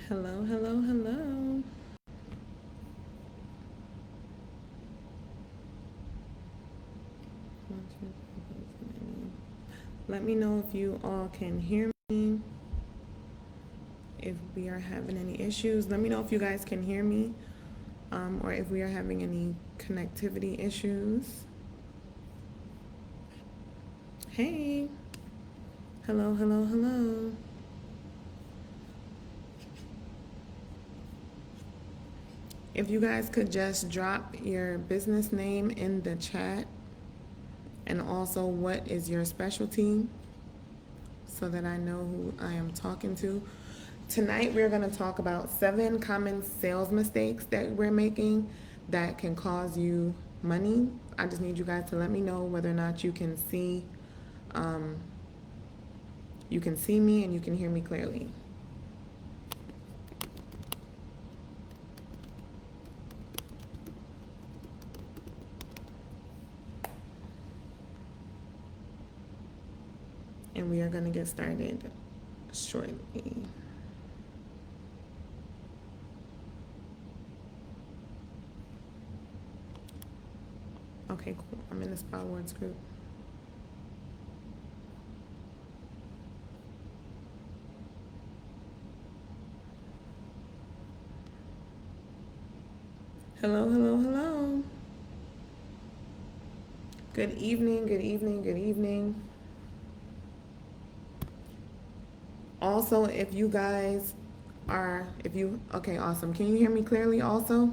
Hello, hello, hello. Let me know if you all can hear me. If we are having any issues, let me know if you guys can hear me, or if we are having any connectivity issues. Hey, hello, hello, hello. If you guys could just drop your business name in the chat and also what is your specialty so that I know who I am talking to. Tonight, we're going to talk about 7 common sales mistakes that we're making that can cause you money. I just need you guys to let me know whether or not you can see me and you can hear me clearly. And we are going to get started shortly. Okay, cool. I'm in the Spa Awards group. Hello, hello, hello. Good evening, good evening, good evening. Also, if you guys okay, awesome. Can you hear me clearly also?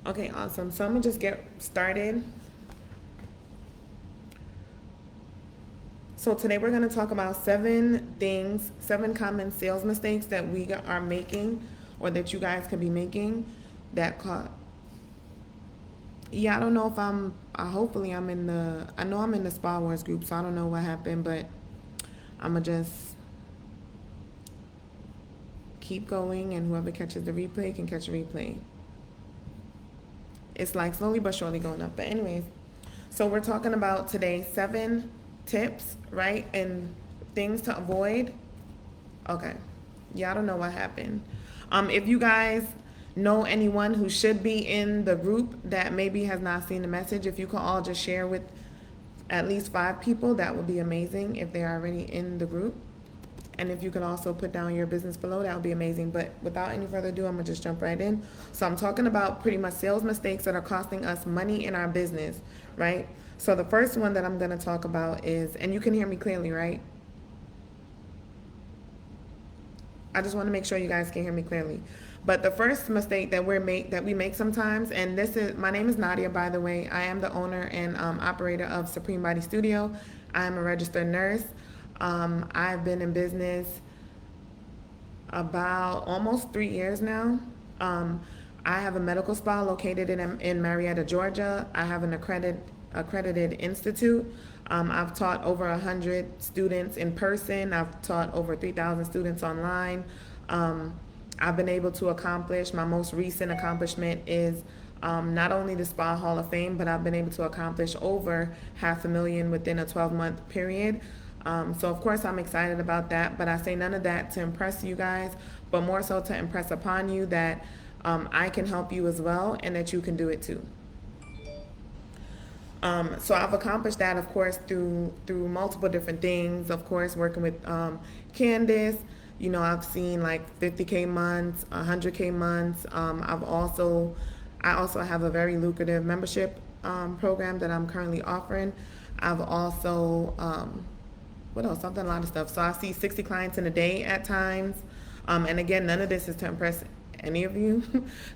Okay, awesome. So I'm gonna just get started. So today we're gonna talk about 7 common sales mistakes that we are making, or that you guys could be making, that caught. Yeah, I don't know if hopefully I know I'm in the Spa Wars group, so I don't know what happened, but I'm gonna just keep going, and whoever catches the replay can catch a replay. It's like slowly but surely going up. But anyways, so we're talking about today 7 tips, right? And things to avoid. Okay. Yeah, I don't know what happened. If you guys know anyone who should be in the group that maybe has not seen the message, if you could all just share with at least 5 people, that would be amazing if they're already in the group. And if you could also put down your business below, that would be amazing. But without any further ado, I'm gonna just jump right in. So I'm talking about pretty much sales mistakes that are costing us money in our business, right? So the first one that I'm gonna talk about is, and you can hear me clearly, right? I just want to make sure you guys can hear me clearly. But the first mistake that we make sometimes, and my name is Nadia, by the way. I am the owner and operator of Supreme Body Studio. I am a registered nurse. I've been in business about almost 3 years now. I have a medical spa located in Marietta, Georgia. I have an accredited institute. I've taught over 100 students in person. I've taught over 3,000 students online. I've been able to accomplish, my most recent accomplishment is not only the Spa Hall of Fame, but I've been able to accomplish over $500,000 within a 12-month period. So of course I'm excited about that, but I say none of that to impress you guys, but more so to impress upon you that I can help you as well, and that you can do it too. So I've accomplished that, of course, through multiple different things. Of course, working with Candace, you know, I've seen like 50K months, 100K months. I also have a very lucrative membership program that I'm currently offering. I've also what else? I've done a lot of stuff. So I see 60 clients in a day at times. And again, none of this is to impress any of you,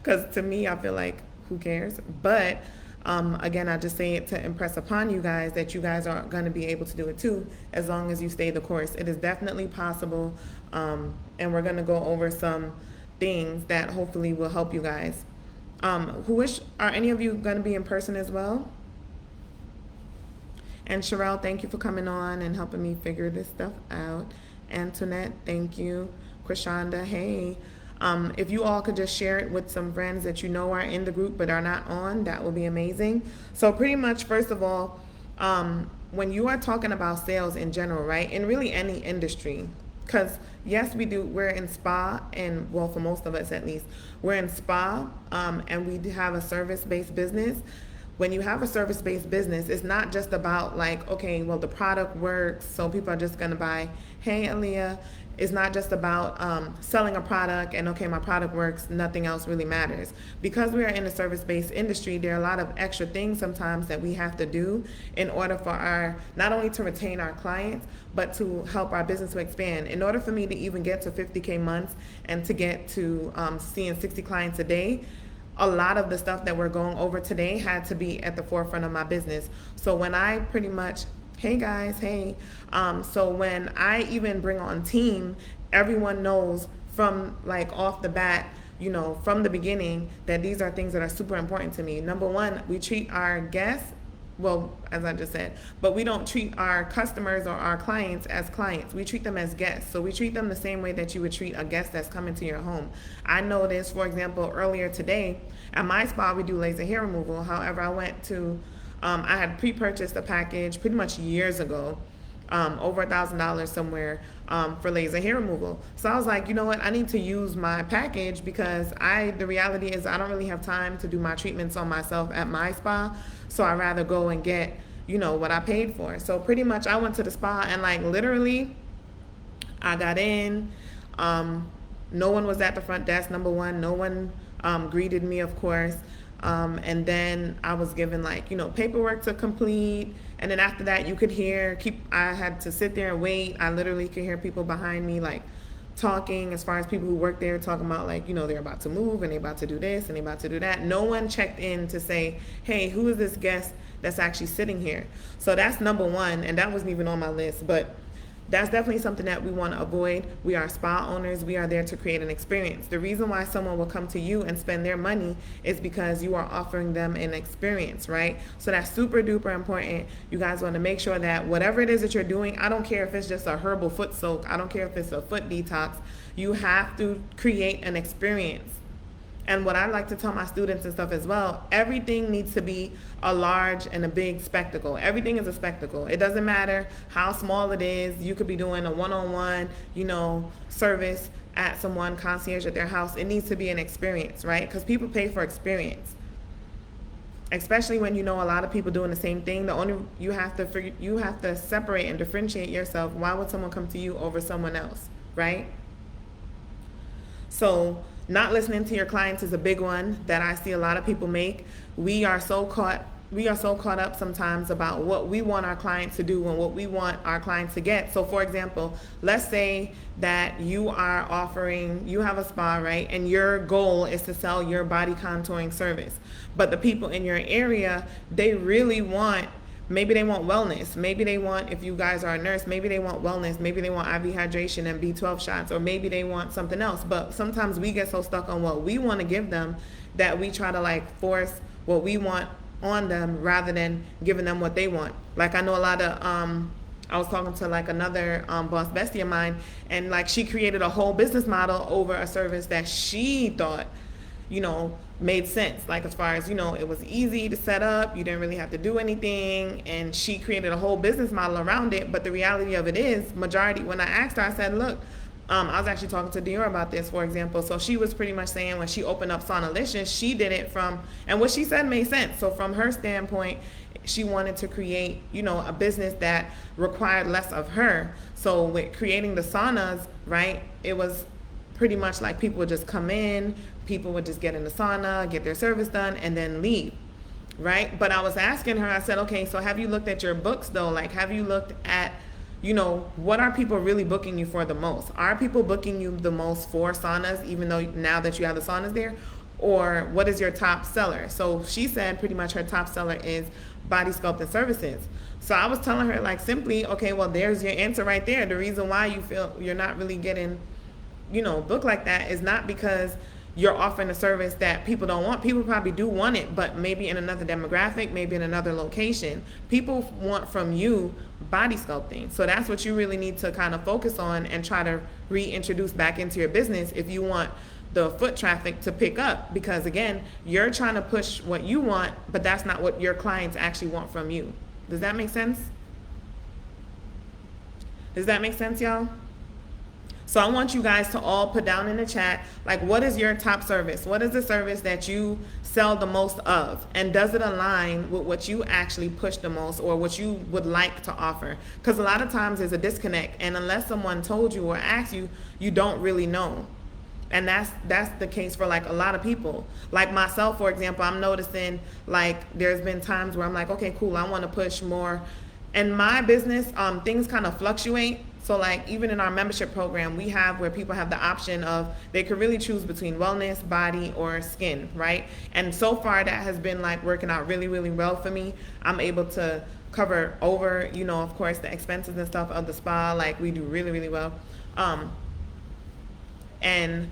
because to me, I feel like, who cares? But again, I just say it to impress upon you guys that you guys are going to be able to do it too, as long as you stay the course. It is definitely possible. And we're going to go over some things that hopefully will help you guys. Are any of you going to be in person as well? And Sherelle, thank you for coming on and helping me figure this stuff out. Antoinette, thank you. Krishanda, hey. If you all could just share it with some friends that you know are in the group but are not on, that would be amazing. So pretty much, first of all, when you are talking about sales in general, right, in really any industry, because yes, we're in spa, and well, for most of us at least, we're in spa, and we have a service-based business. When you have a service-based business, it's not just about like, okay, well, the product works, so people are just gonna buy. Hey, Aaliyah. It's not just about selling a product and, okay, my product works, nothing else really matters. Because we are in a service-based industry, there are a lot of extra things sometimes that we have to do in order for not only to retain our clients, but to help our business to expand. In order for me to even get to 50K months and to get to seeing 60 clients a day, a lot of the stuff that we're going over today had to be at the forefront of my business. So when I pretty much, hey guys, hey. So when I even bring on team, everyone knows from like off the bat, from the beginning, that these are things that are super important to me. Number one, we treat our guests, well, as I just said, but we don't treat our customers or our clients as clients. We treat them as guests. So we treat them the same way that you would treat a guest that's coming to your home. I noticed, for example, earlier today at my spa, we do laser hair removal. However, I had pre-purchased a package pretty much years ago, over $1,000 somewhere, for laser hair removal. So I was like, you know what, I need to use my package because the reality is I don't really have time to do my treatments on myself at my spa. So I'd rather go and get, what I paid for. So pretty much I went to the spa and like literally I got in, no one was at the front desk, number one. No one greeted me, of course. And then I was given like, paperwork to complete. And then after that, you could I had to sit there and wait. I literally could hear people behind me like talking, as far as people who work there, talking about like, they're about to move and they're about to do this and they're about to do that. No one checked in to say, hey, who is this guest that's actually sitting here? So that's number one. And that wasn't even on my list, but that's definitely something that we want to avoid. We are spa owners. We are there to create an experience. The reason why someone will come to you and spend their money is because you are offering them an experience, right? So that's super duper important. You guys want to make sure that whatever it is that you're doing, I don't care if it's just a herbal foot soak, I don't care if it's a foot detox, you have to create an experience. And what I like to tell my students and stuff as well, everything needs to be a large and a big spectacle. Everything is a spectacle. It doesn't matter how small it is. You could be doing a one-on-one, service at someone, concierge at their house. It needs to be an experience, right? Because people pay for experience. Especially when a lot of people doing the same thing. You have to separate and differentiate yourself. Why would someone come to you over someone else, right? So not listening to your clients is a big one that I see a lot of people make. We are so caught up sometimes about what we want our clients to do and what we want our clients to get. So for example, let's say that you have a spa, right? And your goal is to sell your body contouring service. But the people in your area, maybe they want wellness. Maybe they want, if you guys are a nurse, maybe they want wellness. Maybe they want IV hydration and B12 shots, or maybe they want something else. But sometimes we get so stuck on what we want to give them that we try to like force what we want on them rather than giving them what they want. Like I know a lot of, I was talking to like another boss bestie of mine, and like she created a whole business model over a service that she thought, made sense. Like as far as, it was easy to set up, you didn't really have to do anything, and she created a whole business model around it. But the reality of it is, when I asked her, I said, look, I was actually talking to Dior about this, for example. So she was pretty much saying when she opened up Saunalicious, she did it and what she said made sense. So from her standpoint, she wanted to create, a business that required less of her. So with creating the saunas, right, it was pretty much like people would just come in, people would just get in the sauna, get their service done, and then leave, right? But I was asking her, I said, okay, so have you looked at your books though? Like, have you looked at, what are people really booking you for the most? Are people booking you the most for saunas, even though now that you have the saunas there? Or what is your top seller? So she said pretty much her top seller is body sculpting services. So I was telling her like simply, okay, well, there's your answer right there. The reason why you feel you're not really getting, booked like that is not because you're offering a service that people don't want. People probably do want it, but maybe in another demographic, maybe in another location. People want from you body sculpting. So that's what you really need to kind of focus on and try to reintroduce back into your business if you want the foot traffic to pick up. Because again, you're trying to push what you want, but that's not what your clients actually want from you. Does that make sense? Does that make sense, y'all? So I want you guys to all put down in the chat, like, what is your top service? What is the service that you sell the most of? And does it align with what you actually push the most or what you would like to offer? Because a lot of times there's a disconnect. And unless someone told you or asked you, you don't really know. And that's the case for like a lot of people. Like myself, for example, I'm noticing like there's been times where I'm like, okay, cool, I want to push more. In my business, things kind of fluctuate. So like even in our membership program, we have where people have the option of they could really choose between wellness, body, or skin, right? And so far that has been like working out really, really well for me. I'm able to cover over, you know, of course, the expenses and stuff of the spa. Like we do really, really well. And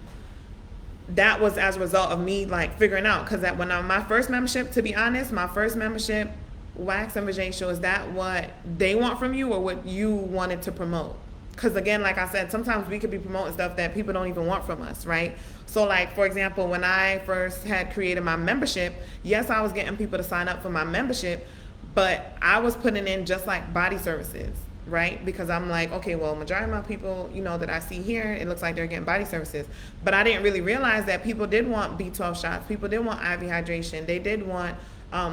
that was as a result of me like figuring out, because that when my first membership, to be honest, my first membership, wax and facial, is that what they want from you or what you wanted to promote? Because again, like I said, sometimes we could be promoting stuff that people don't even want from us, right? So like, for example, when I first had created my membership, yes, I was getting people to sign up for my membership, but I was putting in just like body services, right? Because I'm like, okay, well, majority of my people, you know, that I see here, it looks like they're getting body services. But I didn't really realize that people did want B12 shots. People did want IV hydration. They did want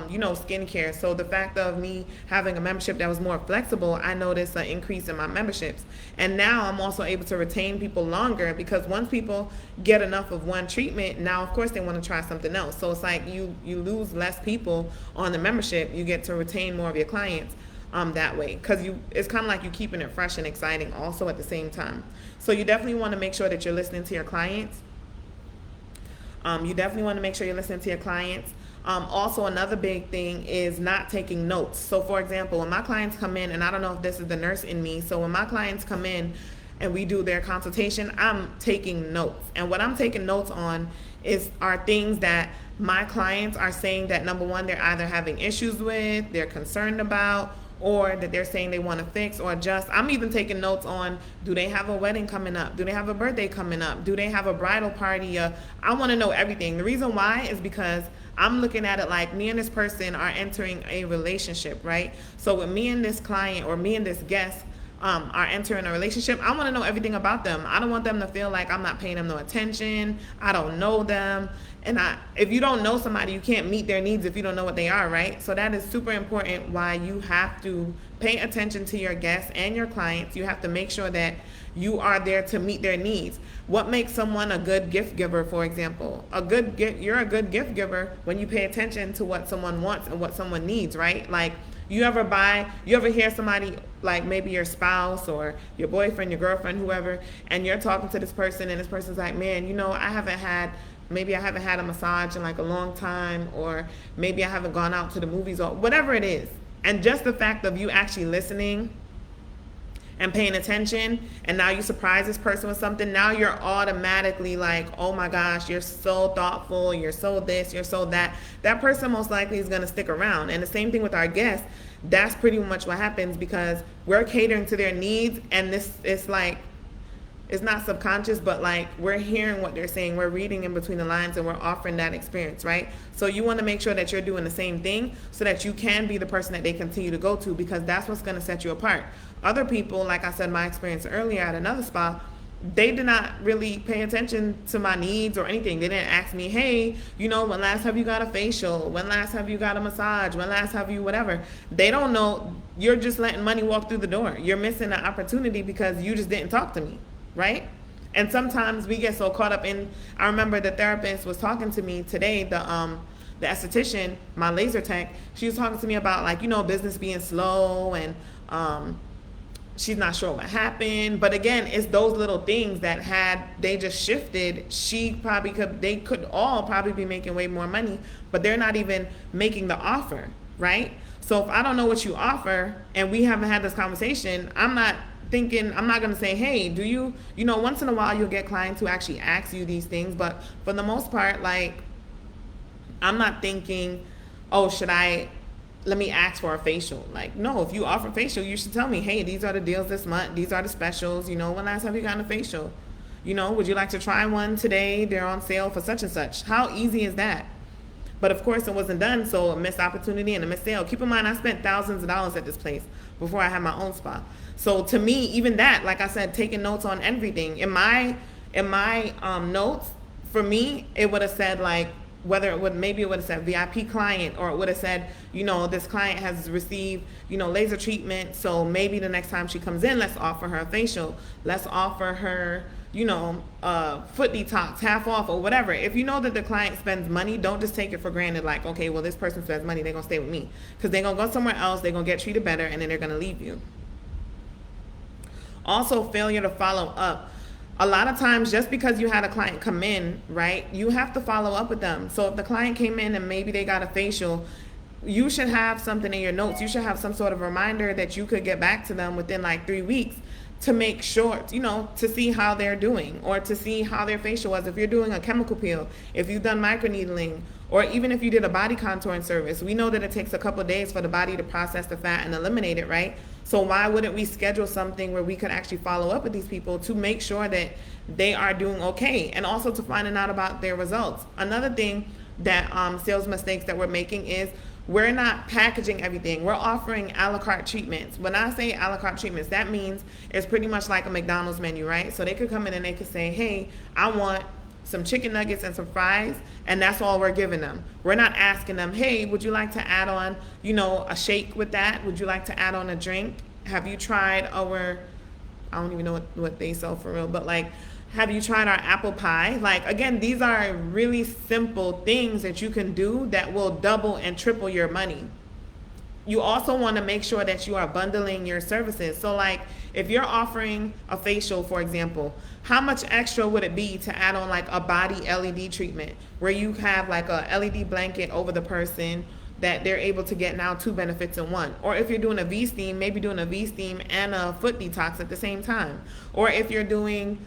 you know, skincare. So the fact of me having a membership that was more flexible, I noticed an increase in my memberships. And now I'm also able to retain people longer, because once people get enough of one treatment, now of course they want to try something else. So it's like you lose less people on the membership. You get to retain more of your clients that way, because it's kind of like you keeping it fresh and exciting also at the same time. So you definitely want to make sure that you're listening to your clients. Also, another big thing is not taking notes. So for example, when my clients come in, and I don't know if this is the nurse in me, so when my clients come in and we do their consultation, I'm taking notes. And what I'm taking notes on are things that my clients are saying that, number one, they're either having issues with, they're concerned about, or that they're saying they want to fix or adjust. I'm even taking notes on, do they have a wedding coming up? Do they have a birthday coming up? Do they have a bridal party? I want to know everything. The reason why is because I'm looking at it like me and this person are entering a relationship, right? So with me and this client or me and this guest are entering a relationship, I want to know everything about them. I don't want them to feel like I'm not paying them no attention. I don't know them. And if you don't know somebody, you can't meet their needs if you don't know what they are, right? So that is super important, why you have to pay attention to your guests and your clients. You have to make sure that you are there to meet their needs. What makes someone a good gift giver, for example? You're a good gift giver when you pay attention to what someone wants and what someone needs, right? Like, you ever hear somebody, like maybe your spouse or your boyfriend, your girlfriend, whoever, and you're talking to this person and this person's like, man, you know, I haven't had a massage in like a long time, or maybe I haven't gone out to the movies, or whatever it is. And just the fact of you actually listening and paying attention, and now you surprise this person with something, now you're automatically like, oh my gosh, you're so thoughtful, you're so this, you're so that. That person most likely is going to stick around. And the same thing with our guests. That's pretty much what happens, because we're catering to their needs, and it's like, it's not subconscious, but like we're hearing what they're saying, we're reading in between the lines, and we're offering that experience, right? So you want to make sure that you're doing the same thing so that you can be the person that they continue to go to, because that's what's going to set you apart. Other people, like I said, my experience earlier at another spa, they did not really pay attention to my needs or anything. They didn't ask me, hey, you know, when last have you got a facial? When last have you got a massage? When last have you whatever? They don't know. You're just letting money walk through the door. You're missing the opportunity because you just didn't talk to me, right? And sometimes we get so caught up in, I remember the therapist was talking to me today, the esthetician, my laser tech, she was talking to me about, like, you know, business being slow, and she's not sure what happened. But again, it's those little things that had they just shifted, they could all probably be making way more money, but they're not even making the offer, right? So if I don't know what you offer and we haven't had this conversation, I'm not thinking, I'm not going to say, hey, do you, once in a while you'll get clients who actually ask you these things, but for the most part, like, I'm not thinking, oh, let me ask for a facial. Like, no, if you offer facial, you should tell me, hey, these are the deals this month. These are the specials. When last time you got a facial? Would you like to try one today? They're on sale for such and such. How easy is that? But of course, it wasn't done, so a missed opportunity and a missed sale. Keep in mind, I spent thousands of dollars at this place before I had my own spa. So to me, even that, like I said, taking notes on everything. In my notes, for me, it would have said like, maybe it would have said VIP client, or it would have said, this client has received, laser treatment. So maybe the next time she comes in, let's offer her a facial. Let's offer her, foot detox, half off or whatever. If you know that the client spends money, don't just take it for granted. Like, okay, well, this person spends money, they're going to stay with me. Because they're going to go somewhere else, they're going to get treated better, and then they're going to leave you. Also, failure to follow up. A lot of times, just because you had a client come in, right, you have to follow up with them. So if the client came in and maybe they got a facial, you should have something in your notes. You should have some sort of reminder that you could get back to them within like 3 weeks to make sure, to see how they're doing, or to see how their facial was. If you're doing a chemical peel, if you've done microneedling, or even if you did a body contouring service, we know that it takes a couple of days for the body to process the fat and eliminate it, right? So why wouldn't we schedule something where we could actually follow up with these people to make sure that they are doing okay, and also to finding out about their results? Another thing that sales mistakes that we're making is we're not packaging everything. We're offering a la carte treatments. When I say a la carte treatments, that means it's pretty much like a McDonald's menu, right? So they could come in and they could say, hey, I want some chicken nuggets and some fries, and that's all we're giving them. We're not asking them, hey, would you like to add on, a shake with that? Would you like to add on a drink? Have you tried our, I don't even know what they sell for real, but like, have you tried our apple pie? Like, again, these are really simple things that you can do that will double and triple your money. You also want to make sure that you are bundling your services. So like, if you're offering a facial, for example, how much extra would it be to add on like a body LED treatment where you have like a LED blanket over the person that they're able to get now 2 benefits in one? Or if you're doing a V-steam, maybe doing a V-steam and a foot detox at the same time. Or if you're doing,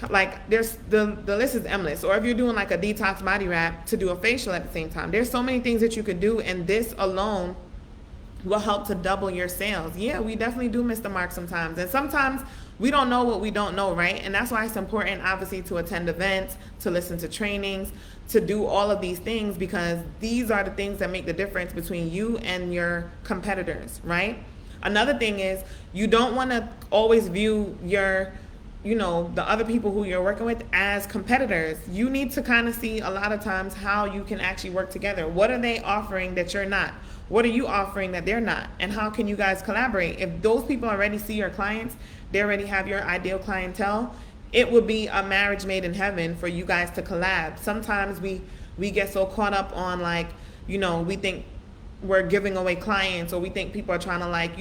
like, there's the list is endless. Or if you're doing like a detox body wrap to do a facial at the same time. There's so many things that you could do, and this alone will help to double your sales. Yeah, we definitely do miss the mark sometimes. And sometimes we don't know what we don't know, right? And that's why it's important, obviously, to attend events, to listen to trainings, to do all of these things, because these are the things that make the difference between you and your competitors, right? Another thing is, you don't want to always view your, the other people who you're working with as competitors. You need to kind of see a lot of times how you can actually work together. What are they offering that you're not? What are you offering that they're not? And how can you guys collaborate? If those people already see your clients, they already have your ideal clientele, it would be a marriage made in heaven for you guys to collab. Sometimes we get so caught up on like, we think we're giving away clients, or we think people are trying to like,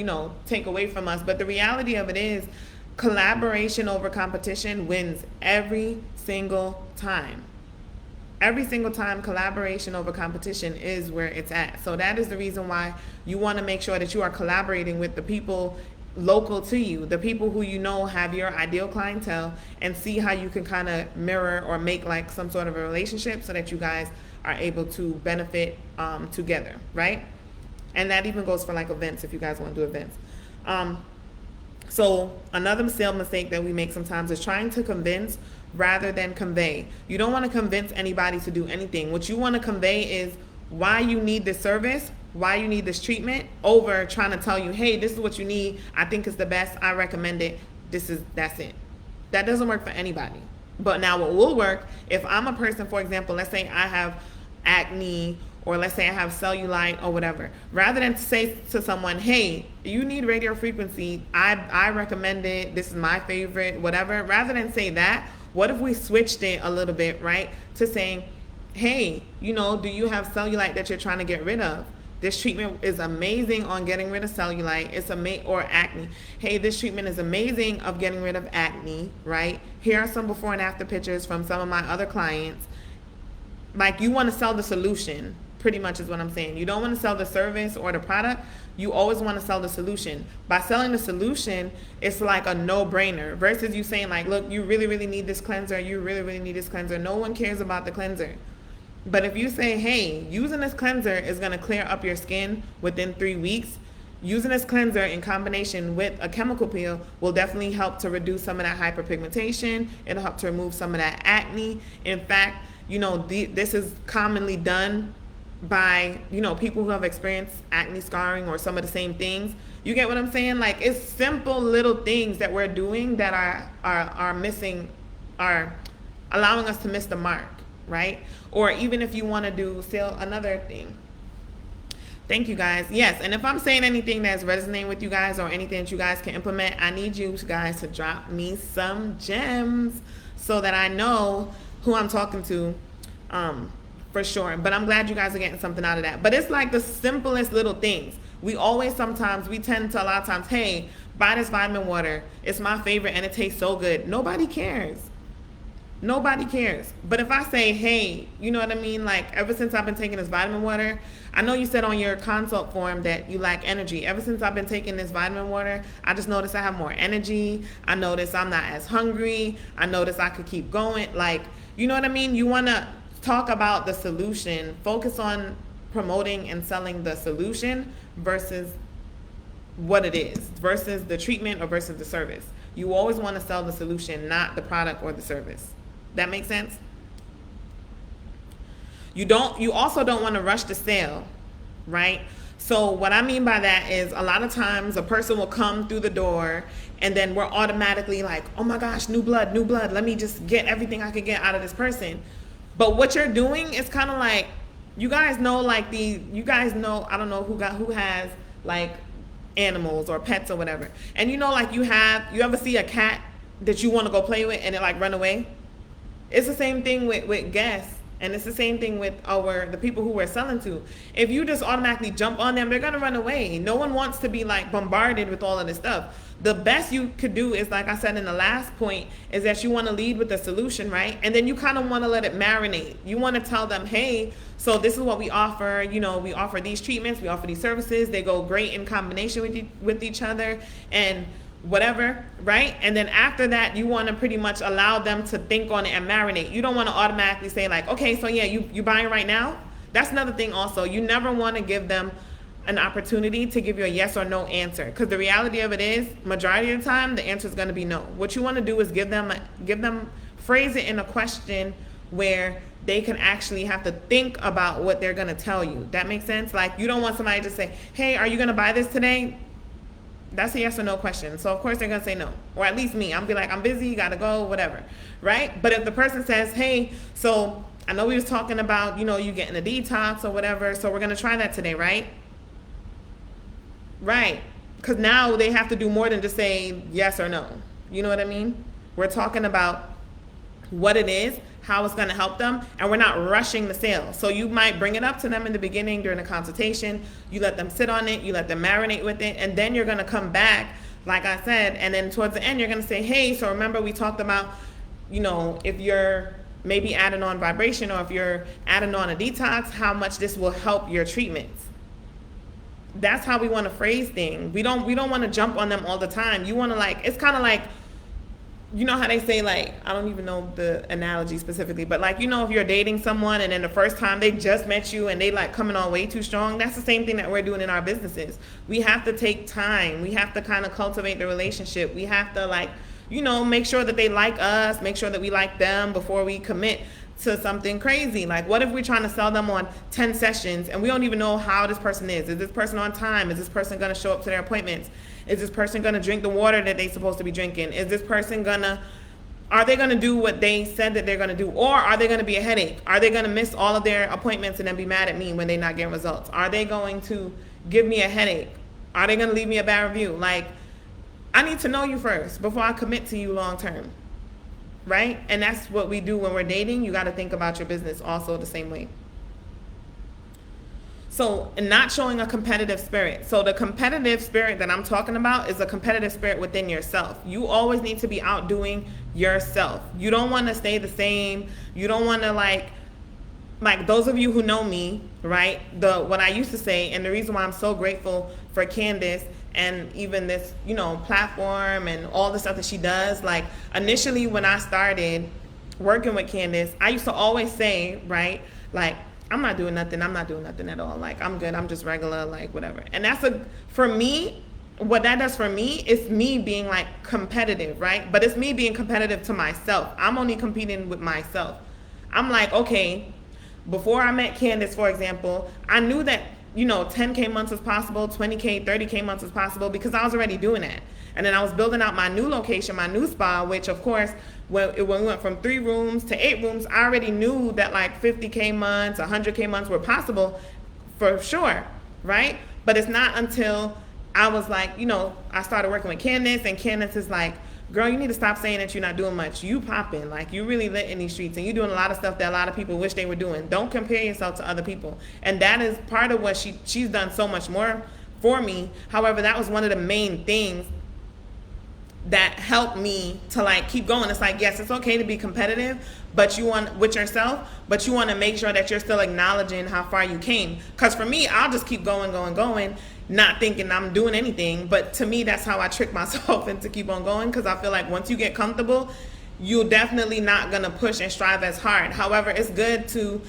take away from us. But the reality of it is, collaboration over competition wins every single time. Every single time, collaboration over competition is where it's at. So that is the reason why you want to make sure that you are collaborating with the people local to you, the people who have your ideal clientele, and see how you can kind of mirror or make like some sort of a relationship so that you guys are able to benefit together, right? And that even goes for like events, if you guys want to do events. So another sales mistake that we make sometimes is trying to convince rather than convey. You don't want to convince anybody to do anything. What you want to convey is why you need this service, why you need this treatment, over trying to tell you, hey, this is what you need. I think it's the best. I recommend it. That's it. That doesn't work for anybody. But now what will work, if I'm a person, for example, let's say I have acne, or let's say I have cellulite or whatever, rather than say to someone, hey, you need radio frequency, I recommend it, this is my favorite, whatever, rather than say that, what if we switched it a little bit, right, to saying, hey, do you have cellulite that you're trying to get rid of? This treatment is amazing on getting rid of cellulite. Or acne. Hey, this treatment is amazing of getting rid of acne, right? Here are some before and after pictures from some of my other clients. Like, you want to sell the solution, pretty much is what I'm saying. You don't want to sell the service or the product. you always want to sell the solution. By selling the solution, it's like a no-brainer versus you saying like, look, you really, really need this cleanser. You really, really need this cleanser. No one cares about the cleanser. But if you say, hey, using this cleanser is going to clear up your skin within 3 weeks, using this cleanser in combination with a chemical peel will definitely help to reduce some of that hyperpigmentation. It'll help to remove some of that acne. In fact, this is commonly done by, people who have experienced acne scarring or some of the same things. You get what I'm saying? Like, it's simple little things that we're doing that are missing, are allowing us to miss the mark, right? Or even if you want to do another thing. Thank you guys. Yes, and if I'm saying anything that's resonating with you guys or anything that you guys can implement, I need you guys to drop me some gems so that I know who I'm talking to, for sure. But I'm glad you guys are getting something out of that. But it's like the simplest little things. We tend to a lot of times, hey, buy this vitamin water. It's my favorite and it tastes so good. Nobody cares. Nobody cares. But if I say, hey, you know what I mean? Like, ever since I've been taking this vitamin water, I know you said on your consult form that you lack energy. Ever since I've been taking this vitamin water, I just noticed I have more energy. I noticed I'm not as hungry. I noticed I could keep going. Like, you know what I mean? You want to talk about the solution, focus on promoting and selling the solution versus what it is, versus the treatment or versus the service. You always want to sell the solution, not the product or the service. That makes sense? You also don't want to rush the sale, right? So what I mean by that is a lot of times a person will come through the door and then we're automatically like, oh my gosh, new blood. Let me just get everything I could get out of this person. But what you're doing is kind of like, you guys know, I don't know who has like animals or pets or whatever. And you ever see a cat that you want to go play with and it like run away? It's the same thing with guests, and it's the same thing with the people who we're selling to. If you just automatically jump on them, they're gonna run away. No one wants to be like bombarded with all of this stuff. The best you could do is, like I said in the last point, is that you want to lead with the solution, right? And then you kind of want to let it marinate. You want to tell them, hey, so this is what we offer. We offer these treatments, we offer these services. They go great in combination with each other, and whatever, right? And then after that, you want to pretty much allow them to think on it and marinate. You don't want to automatically say like, okay, so yeah, you buying right now? That's another thing also. You never want to give them an opportunity to give you a yes or no answer, because the reality of it is, majority of the time, the answer is going to be no. What you want to do is phrase it in a question where they can actually have to think about what they're going to tell you. That makes sense? Like, you don't want somebody to say, hey, are you going to buy this today? That's a yes or no question. So of course they're going to say no. Or at least me. I'm be like, I'm busy, got to go, whatever. Right? But if the person says, hey, so I know we was talking about, you getting a detox or whatever, so we're going to try that today, right? Right. Because now they have to do more than just say yes or no. You know what I mean? We're talking about what it is, how it's going to help them, and we're not rushing the sale. So you might bring it up to them in the beginning during the consultation. You let them sit on it, you let them marinate with it, and then you're going to come back, like I said, and then towards the end you're going to say, hey, so remember we talked about, if you're maybe adding on vibration or if you're adding on a detox, how much this will help your treatments. That's how we want to phrase things. We don't want to jump on them all the time. You want to it's kind of like, how they say, like, I don't even know the analogy specifically, but like, if you're dating someone and then the first time they just met you and they like coming on way too strong, that's the same thing that we're doing in our businesses. We have to take time. We have to kind of cultivate the relationship. We have to make sure that they like us, make sure that we like them before we commit to something crazy. Like, what if we're trying to sell them on 10 sessions and we don't even know how this person is? Is this person on time? Is this person going to show up to their appointments? Is this person going to drink the water that they're supposed to be drinking? Is this person are they going to do what they said that they're going to do? Or are they going to be a headache? Are they going to miss all of their appointments and then be mad at me when they're not getting results? Are they going to give me a headache? Are they going to leave me a bad review? Like, I need to know you first before I commit to you long term. Right? And that's what we do when we're dating. You got to think about your business also the same way. So, not showing a competitive spirit. So the competitive spirit that I'm talking about is a competitive spirit within yourself. You always need to be outdoing yourself. You don't want to stay the same. You don't want to like those of you who know me, right? What I used to say, and the reason why I'm so grateful for Candace and even this, platform and all the stuff that she does. Like initially when I started working with Candace, I used to always say, right, like, I'm not doing nothing at all. Like, I'm good. I'm just regular, like, whatever. And for me, what that does for me is me being like competitive, right? But it's me being competitive to myself. I'm only competing with myself. I'm like, okay, before I met Candace, for example, I knew that, 10K months was possible, 20K, 30K months was possible because I was already doing that. And then I was building out my new location, my new spa, which of course, when we went from 3 rooms to 8 rooms, I already knew that like 50K months, 100K months were possible for sure, right? But it's not until I was like, I started working with Candace, and Candace is like, girl, you need to stop saying that you're not doing much. You popping, like you really lit in these streets, and you're doing a lot of stuff that a lot of people wish they were doing. Don't compare yourself to other people. And that is part of what she's done so much more for me. However, that was one of the main things that helped me to like keep going. It's like, yes, it's okay to be competitive, but you want with yourself, but you want to make sure that you're still acknowledging how far you came. Because for me, I'll just keep going, not thinking I'm doing anything. But to me, that's how I trick myself into keep on going, because I feel like once you get comfortable, you're definitely not going to push and strive as hard. However, it's good to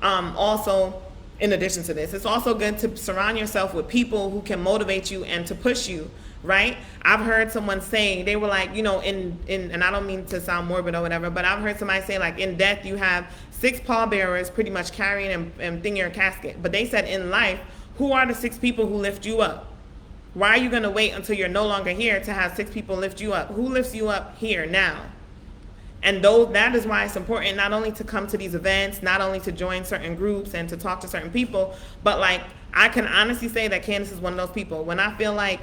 also, in addition to this, it's also good to surround yourself with people who can motivate you and to push you, right? I've heard someone say, they were like, and I don't mean to sound morbid or whatever, but I've heard somebody say like, in death you have 6 pallbearers pretty much carrying and thing your casket. But they said in life, who are the 6 people who lift you up? Why are you going to wait until you're no longer here to have 6 people lift you up? Who lifts you up here now? And that is why it's important not only to come to these events, not only to join certain groups and to talk to certain people, but like I can honestly say that Candace is one of those people. When I feel like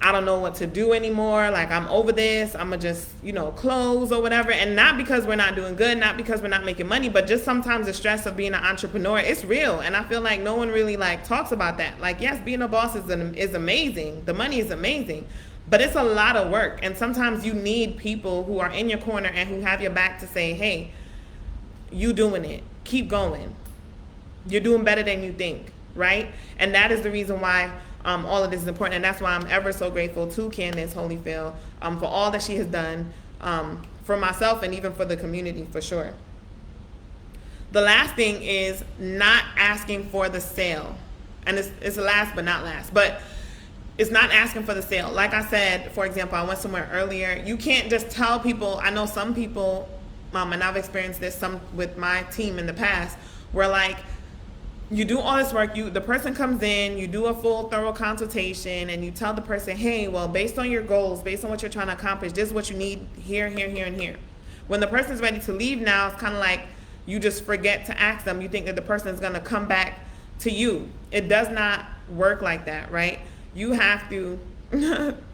I don't know what to do anymore, like I'm over this, I'm gonna just, close or whatever. And not because we're not doing good, not because we're not making money, but just sometimes the stress of being an entrepreneur, it's real. And I feel like no one really like talks about that. Like, yes, being a boss is amazing. The money is amazing, but it's a lot of work. And sometimes you need people who are in your corner and who have your back to say, hey, you doing it, keep going. You're doing better than you think, right? And that is the reason why all of this is important, and that's why I'm ever so grateful to Candace Holyfield for all that she has done for myself and even for the community, for sure. The last thing is not asking for the sale, and it's last but not last, but it's not asking for the sale. Like I said, for example, I went somewhere earlier. You can't just tell people. I know some people, and I've experienced this some with my team in the past, where like, you do all this work, the person comes in, you do a full thorough consultation, and you tell the person, hey, well, based on your goals, based on what you're trying to accomplish, this is what you need here, here, here, and here. When the person's ready to leave now, it's kind of like you just forget to ask them. You think that the person is going to come back to you. It does not work like that, right? You have to,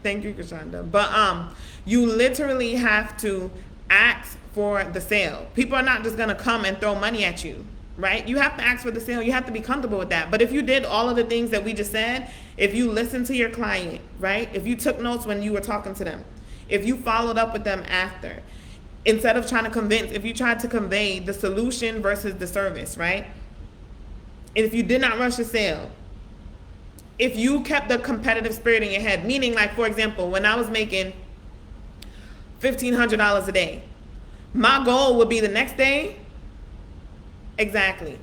thank you, Kashonda, but you literally have to ask for the sale. People are not just going to come and throw money at you. Right? You have to ask for the sale. You have to be comfortable with that. But if you did all of the things that we just said, if you listened to your client, right? If you took notes when you were talking to them, if you followed up with them after, instead of trying to convince, if you tried to convey the solution versus the service, right? And if you did not rush the sale, if you kept the competitive spirit in your head, meaning like, for example, when I was making $1,500 a day, my goal would be the next day. Exactly.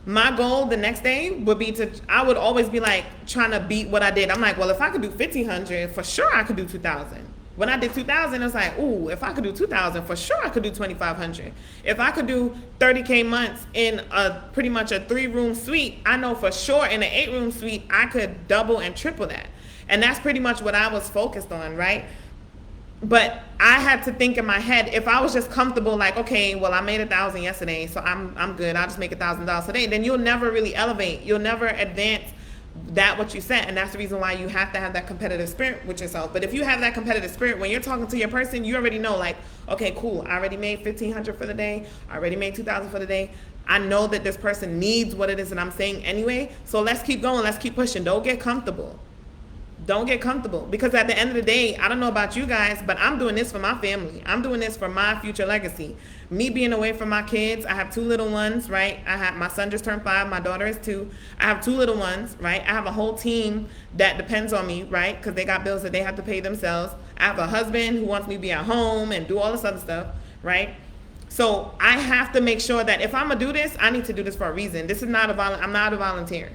My goal the next day would be I would always be like trying to beat what I did. I'm like, well, if I could do 1,500, for sure I could do 2,000. When I did 2,000, it's like, ooh, if I could do 2,000, for sure I could do 2,500. If I could do 30K months in pretty much a 3-room suite, I know for sure in an 8-room suite, I could double and triple that. And that's pretty much what I was focused on, right? But I had to think in my head, if I was just comfortable, like, okay, well, I made 1,000 yesterday, so I'm good. I'll just make $1,000 today. Then you'll never really elevate. You'll never advance what you set. And that's the reason why you have to have that competitive spirit with yourself. But if you have that competitive spirit, when you're talking to your person, you already know, like, okay, cool. I already made 1,500 for the day. I already made 2,000 for the day. I know that this person needs what it is that I'm saying anyway. So let's keep going. Let's keep pushing. Don't get comfortable. Don't get comfortable, because at the end of the day, I don't know about you guys, but I'm doing this for my family. I'm doing this for my future legacy. Me being away from my kids, I have two little ones, right? I have my son just turned 5, my daughter is 2. I have 2 little ones, right? I have a whole team that depends on me, right? Because they got bills that they have to pay themselves. I have a husband who wants me to be at home and do all this other stuff, right? So I have to make sure that if I'm gonna do this, I need to do this for a reason. This is not I'm not a volunteer.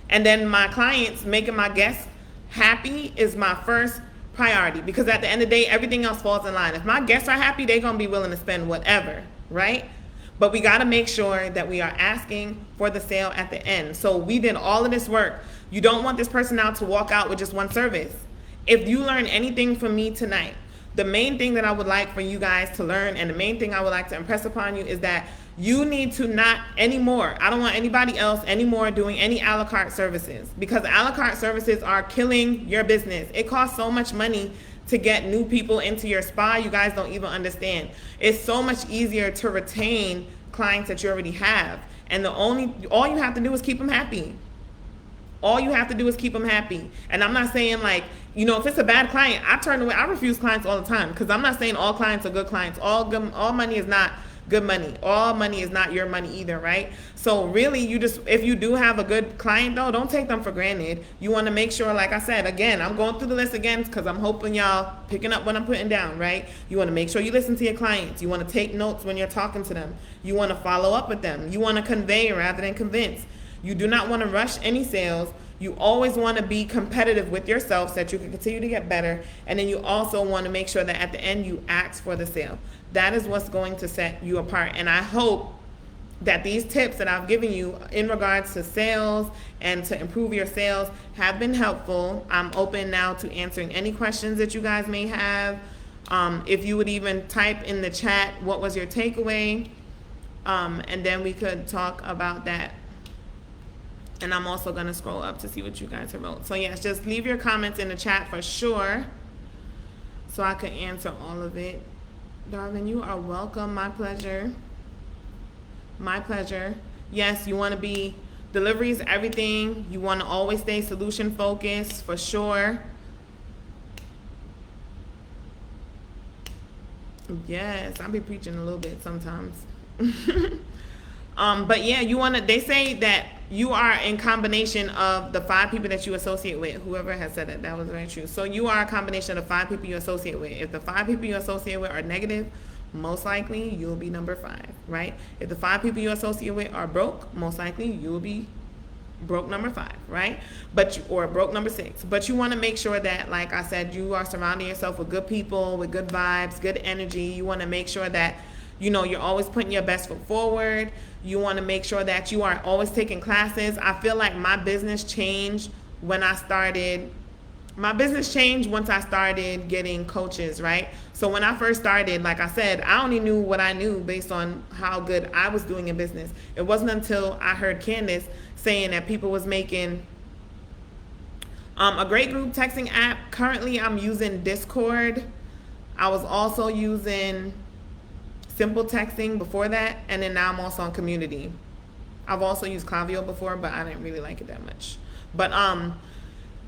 And then my clients, making my guests happy is my first priority, because at the end of the day, everything else falls in line. If my guests are happy, they're going to be willing to spend whatever, right? But we got to make sure that we are asking for the sale at the end. So we did all of this work. You don't want this person now to walk out with just one service. If you learn anything from me tonight, the main thing that I would like for you guys to learn, and the main thing I would like to impress upon you, is that you need to not anymore. I don't want anybody else anymore doing any a la carte services, because a la carte services are killing your business. It costs so much money to get new people into your spa. You guys don't even understand. It's so much easier to retain clients that you already have. And all you have to do is keep them happy. All you have to do is keep them happy. And I'm not saying like, if it's a bad client, I turn away. I refuse clients all the time, because I'm not saying all clients are good clients. All money is not good money. All money is not your money either, right? So really, if you do have a good client though, don't take them for granted. You want to make sure, like I said, again, I'm going through the list again because I'm hoping y'all picking up what I'm putting down, right? You want to make sure you listen to your clients. You want to take notes when you're talking to them. You want to follow up with them. You want to convey rather than convince. You do not want to rush any sales. You always want to be competitive with yourself so that you can continue to get better. And then you also want to make sure that at the end you ask for the sale. That is what's going to set you apart. And I hope that these tips that I've given you in regards to sales and to improve your sales have been helpful. I'm open now to answering any questions that you guys may have. If you would even type in the chat, what was your takeaway? And then we could talk about that. And I'm also going to scroll up to see what you guys have wrote. So yes, just leave your comments in the chat for sure, so I can answer all of it. Darwin, you are welcome. My pleasure. My pleasure. Yes, you want to be, delivery is everything. You want to always stay solution focused for sure. Yes, I'll be preaching a little bit sometimes. But yeah, they say that you are in combination of the 5 people that you associate with. Whoever has said it, that was very true. So you are a combination of 5 people you associate with. If the 5 people you associate with are negative, most likely you'll be number 5, right? If the 5 people you associate with are broke, most likely you'll be broke number 5, right? Or broke number 6. But you want to make sure that, like I said, you are surrounding yourself with good people, with good vibes, good energy. You want to make sure that you're always putting your best foot forward. You want to make sure that you are always taking classes. I feel like my business changed once I started getting coaches, right? So when I first started, like I said, I only knew what I knew based on how good I was doing in business. It wasn't until I heard Candace saying that people was making a great group texting app. Currently, I'm using Discord. I was also using Simple Texting before that, and then now I'm also on Community. I've also used Klaviyo before, but I didn't really like it that much. But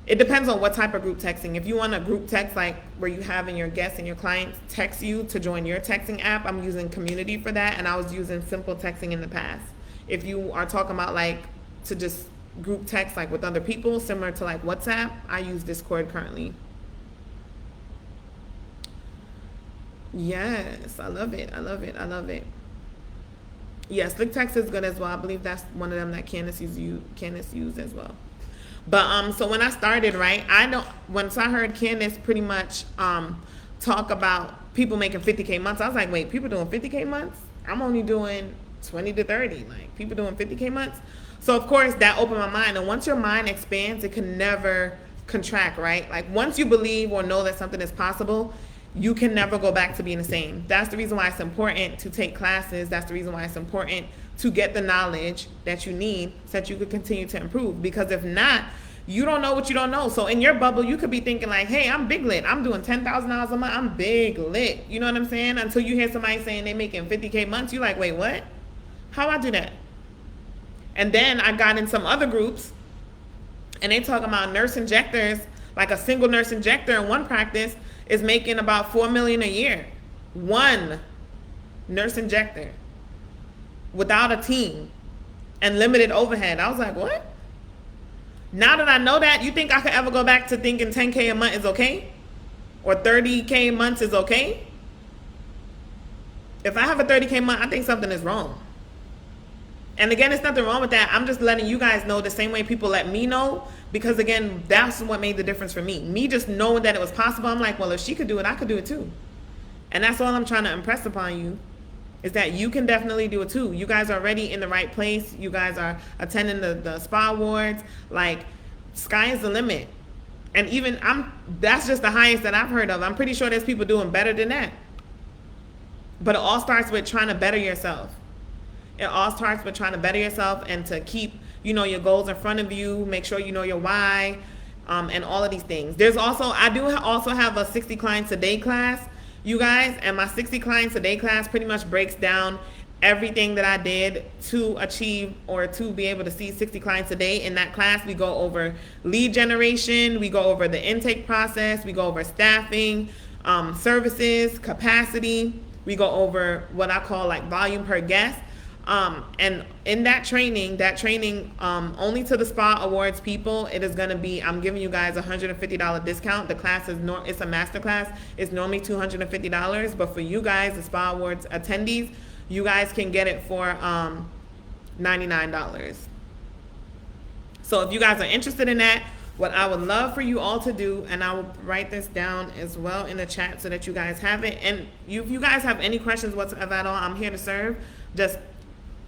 it depends on what type of group texting. If you want a group text like where you having your guests and your clients text you to join your texting app, I'm using Community for that, and I was using Simple Texting in the past. If you are talking about like to just group text like with other people, similar to like WhatsApp, I use Discord currently. Yes, I love it. I love it. I love it. Yes, Slick Text is good as well. I believe that's one of them that Candace used as well. But so when I started, right, once I heard Candace pretty much talk about people making 50K months, I was like, wait, people doing 50K months? I'm only doing 20 to 30. Like, people doing 50K months? So of course that opened my mind. And once your mind expands, it can never contract, right? Like, once you believe or know that something is possible, you can never go back to being the same. That's the reason why it's important to take classes. That's the reason why it's important to get the knowledge that you need so that you could continue to improve. Because if not, you don't know what you don't know. So in your bubble, you could be thinking like, hey, I'm big lit. I'm doing $10,000 a month. I'm big lit. You know what I'm saying? Until you hear somebody saying they're making 50K months, you're like, wait, what? How do I do that? And then I got in some other groups And they talk about nurse injectors, like a single nurse injector in one practice is making about $4 million a year. One nurse injector without a team and limited overhead. I was like, what? Now that I know that, you think I could ever go back to thinking 10K a month is okay? Or 30K months is okay? If I have a 30K month, I think something is wrong. And again, there's nothing wrong with that. I'm just letting you guys know the same way people let me know, because again, that's what made the difference for me. Me just knowing that it was possible, I'm like, well, if she could do it, I could do it too. And that's all I'm trying to impress upon you, is that you can definitely do it too. You guys are already in the right place. You guys are attending the SPA awards. Like, sky is the limit. And even that's just the highest that I've heard of. I'm pretty sure there's people doing better than that. But it all starts with trying to better yourself. It all starts with trying to better yourself and to keep, your goals in front of you. Make sure you know your why, and all of these things. I do also have a 60 clients a day class, you guys, and my 60 clients a day class pretty much breaks down everything that I did to achieve or to be able to see 60 clients a day. In that class, we go over lead generation, we go over the intake process, we go over staffing, services, capacity. We go over what I call like volume per guest. And in that training, only to the SPA Awards people, it is going to be, I'm giving you guys a $150 discount. The class it's a master class. It's normally $250, but for you guys, the SPA Awards attendees, you guys can get it for $99. So if you guys are interested in that, what I would love for you all to do, and I will write this down as well in the chat so that you guys have it. And if you guys have any questions whatsoever at all, I'm here to serve. Just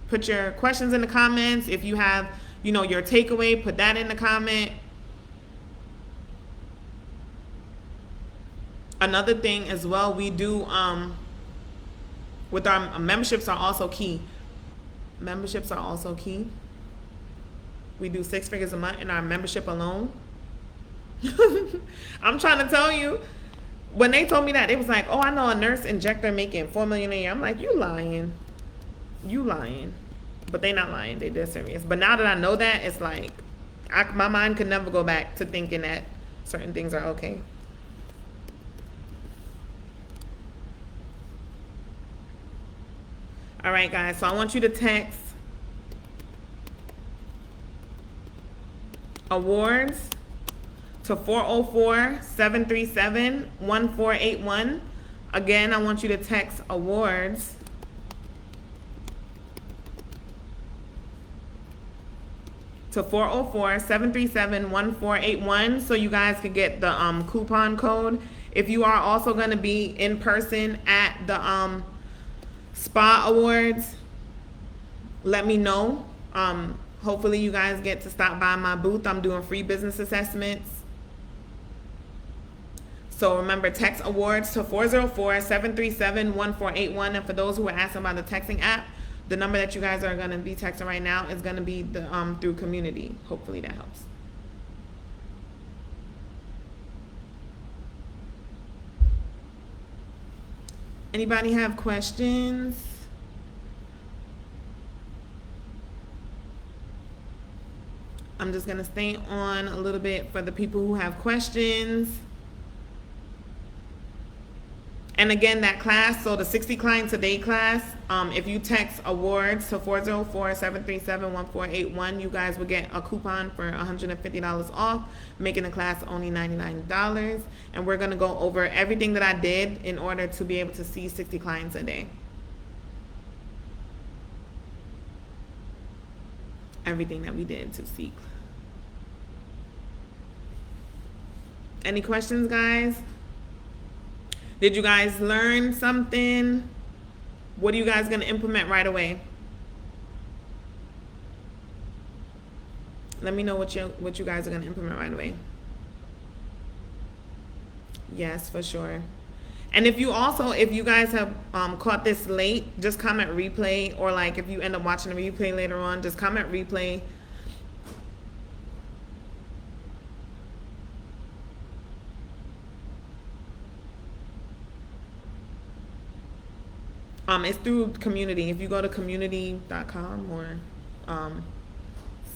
put your questions in the comments. If you have, your takeaway, put that in the comment. Another thing as well, we do, with our memberships are also key. Memberships are also key. We do 6 figures a month in our membership alone. I'm trying to tell you, when they told me that, it was like, oh, I know a nurse injector making $4 million a year. I'm like, you lying. You lying. But they not lying. They dead serious. But now that I know that, it's like, my mind could never go back to thinking that certain things are okay. All right, guys. So I want you to text awards to 404-737-1481. Again, I want you to text awards to 404-737-1481 so you guys can get the coupon code. If you are also going to be in person at the SPA Awards, let me know. Hopefully you guys get to stop by my booth. I'm doing free business assessments. So remember, text awards to 404-737-1481. And for those who are asking about the texting app, the number that you guys are going to be texting right now is going to be the through community. Hopefully that helps. Anybody have questions? I'm just going to stay on a little bit for the people who have questions. And again, that class, so the 60 clients a day class, if you text awards to 404-737-1481, you guys will get a coupon for $150 off, making the class only $99. And we're going to go over everything that I did in order to be able to see 60 clients a day. Everything that we did to see. Any questions, guys? Did you guys learn something? What are you guys going to implement right away? Let me know what you guys are going to implement right away. Yes, for sure. And if you guys have caught this late, just comment replay, or like if you end up watching the replay later on, just comment replay. It's through community. If you go to community.com or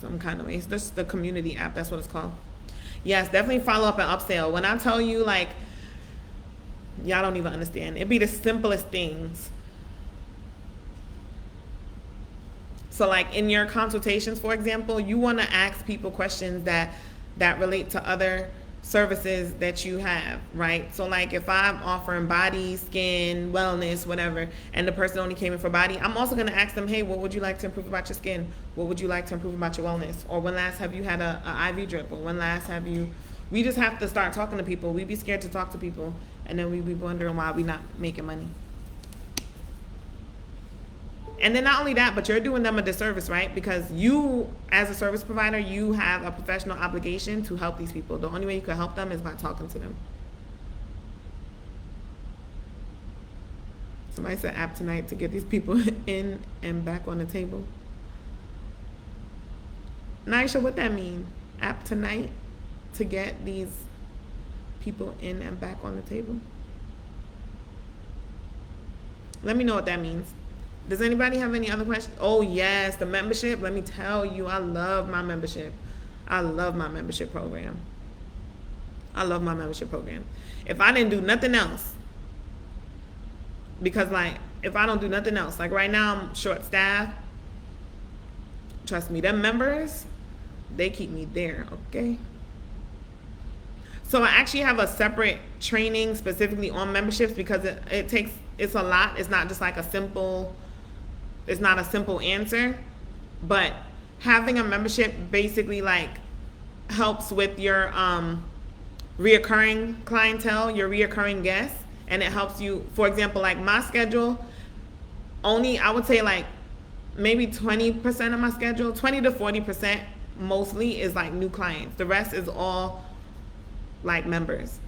some kind of way. It's just the community app. That's what it's called. Yes, definitely follow up and upsell. When I tell you, like, y'all don't even understand. It'd be the simplest things. So like in your consultations, for example, you want to ask people questions that relate to other services that you have, right? So like if I'm offering body, skin, wellness, whatever, and the person only came in for body, I'm also going to ask them, hey, what would you like to improve about your skin? What would you like to improve about your wellness? Or when last have you had a IV drip? Or when last have you... We just have to start talking to people. We be scared to talk to people, and then we be wondering why we not making money. And then not only that, but you're doing them a disservice, right? Because you, as a service provider, you have a professional obligation to help these people. The only way you can help them is by talking to them. Somebody said app tonight to get these people in and back on the table. Naisha, what that mean? App tonight to get these people in and back on the table? Let me know what that means. Does anybody have any other questions? Oh, yes, the membership. Let me tell you, I love my membership. I love my membership program. I love my membership program. If I didn't do nothing else, because, like, if I don't do nothing else, like right now I'm short-staffed. Trust me, them members, they keep me there, okay? So I actually have a separate training specifically on memberships because it's a lot. It's not just like it's not a simple answer, but having a membership basically like helps with your reoccurring clientele, your reoccurring guests, and it helps you. For example, like my schedule, only I would say like maybe 20% of my schedule, 20 to 40% mostly is like new clients. The rest is all like members.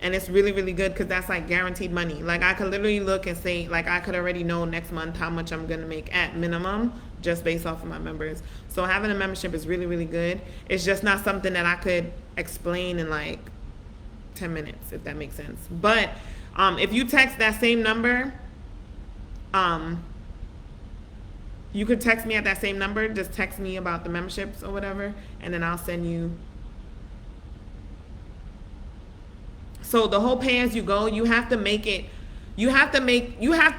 And it's really, really good because that's like guaranteed money. Like I could literally look and say, like I could already know next month how much I'm going to make at minimum just based off of my members. So having a membership is really, really good. It's just not something that I could explain in like 10 minutes, if that makes sense. But if you text that same number, you could text me at that same number. Just text me about the memberships or whatever, and then I'll send you. So the whole pay as you go, you have to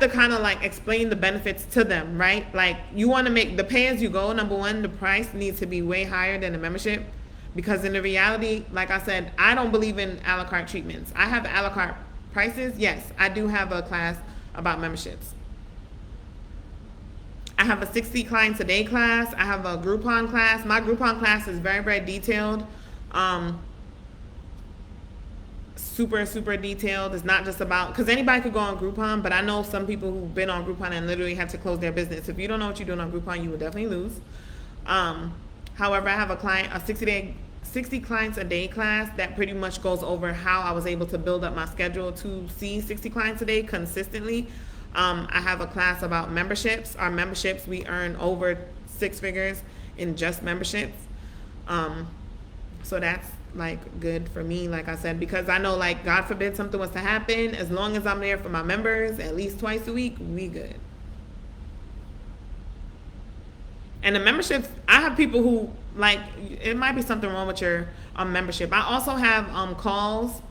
kind of like explain the benefits to them, right? Like you want to make the pay as you go, number one, the price needs to be way higher than the membership, because in the reality, like I said, I don't believe in a la carte treatments. I have a la carte prices. Yes, I do have a class about memberships. I have a 60 clients a day class. I have a Groupon class. My Groupon class is very, very detailed. Super, super detailed. It's not just about, because anybody could go on Groupon, but I know some people who've been on Groupon and literally have to close their business. If you don't know what you're doing on Groupon, you will definitely lose. However, I have a 60 clients a day class that pretty much goes over how I was able to build up my schedule to see 60 clients a day consistently. I have a class about memberships. Our memberships, we earn over 6 figures in just memberships. So that's like good for me, like I said, because I know, like, God forbid something was to happen, as long as I'm there for my members at least twice a week, we good. And the memberships, I have people who, like, it might be something wrong with your membership. I also have calls.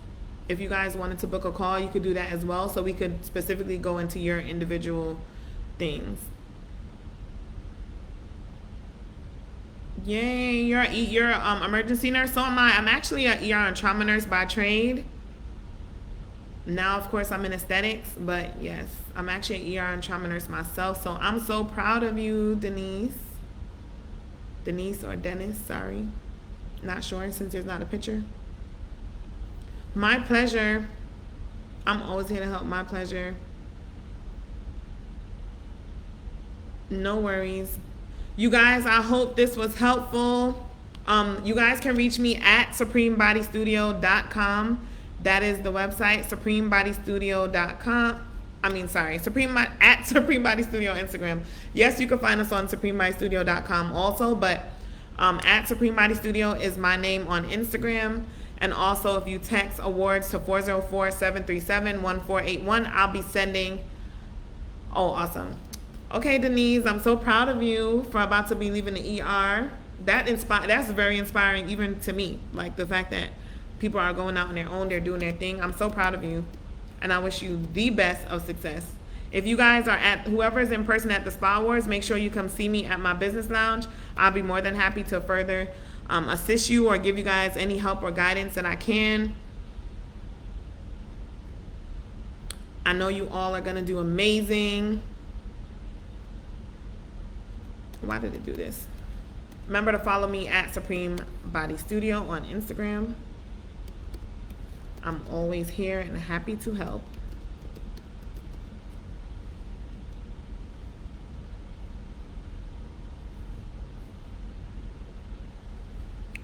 If you guys wanted to book a call, you could do that as well, so we could specifically go into your individual things. Yay, you're an emergency nurse. So am I. I'm actually an ER and trauma nurse by trade. Now, of course, I'm in aesthetics, but yes, I'm actually an ER and trauma nurse myself. So I'm so proud of you, Denise. Denise or Dennis, sorry. Not sure since there's not a picture. My pleasure. I'm always here to help. My pleasure. No worries. You guys, I hope this was helpful. You guys can reach me at supremebodystudio.com. That is the website, supremebodystudio.com. At Supreme Body Studio Instagram. Yes, you can find us on supremebodystudio.com also, but at Supreme Body Studio is my name on Instagram. And also, if you text awards to 404-737-1481, I'll be sending. Oh, awesome. Okay, Denise, I'm so proud of you for about to be leaving the ER. That's very inspiring even to me. Like the fact that people are going out on their own, they're doing their thing. I'm so proud of you. And I wish you the best of success. If you guys are at whoever is in person at the Spa Wars, make sure you come see me at my business lounge. I'll be more than happy to further assist you or give you guys any help or guidance that I can. I know you all are going to do amazing. Why did it do this? Remember to follow me at Supreme Body Studio on Instagram. I'm always here and happy to help.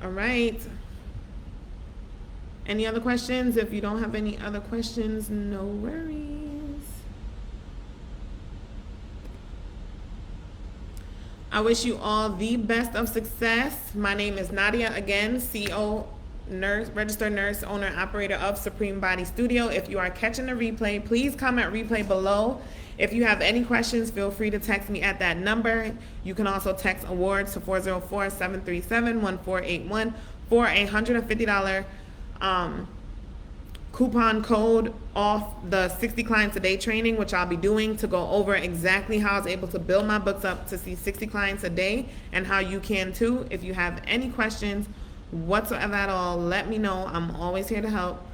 All right. Any other questions? If you don't have any other questions, no worries. I wish you all the best of success. My name is Nadia, again, CEO, nurse, registered nurse, owner, and operator of Supreme Body Studio. If you are catching the replay, please comment replay below. If you have any questions, feel free to text me at that number. You can also text awards to 404-737-1481 for a $150 coupon code off the 60 clients a day training, which I'll be doing to go over exactly how I was able to build my books up to see 60 clients a day and how you can too. If you have any questions whatsoever at all, let me know. I'm always here to help.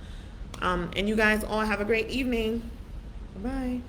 And you guys all have a great evening. Bye.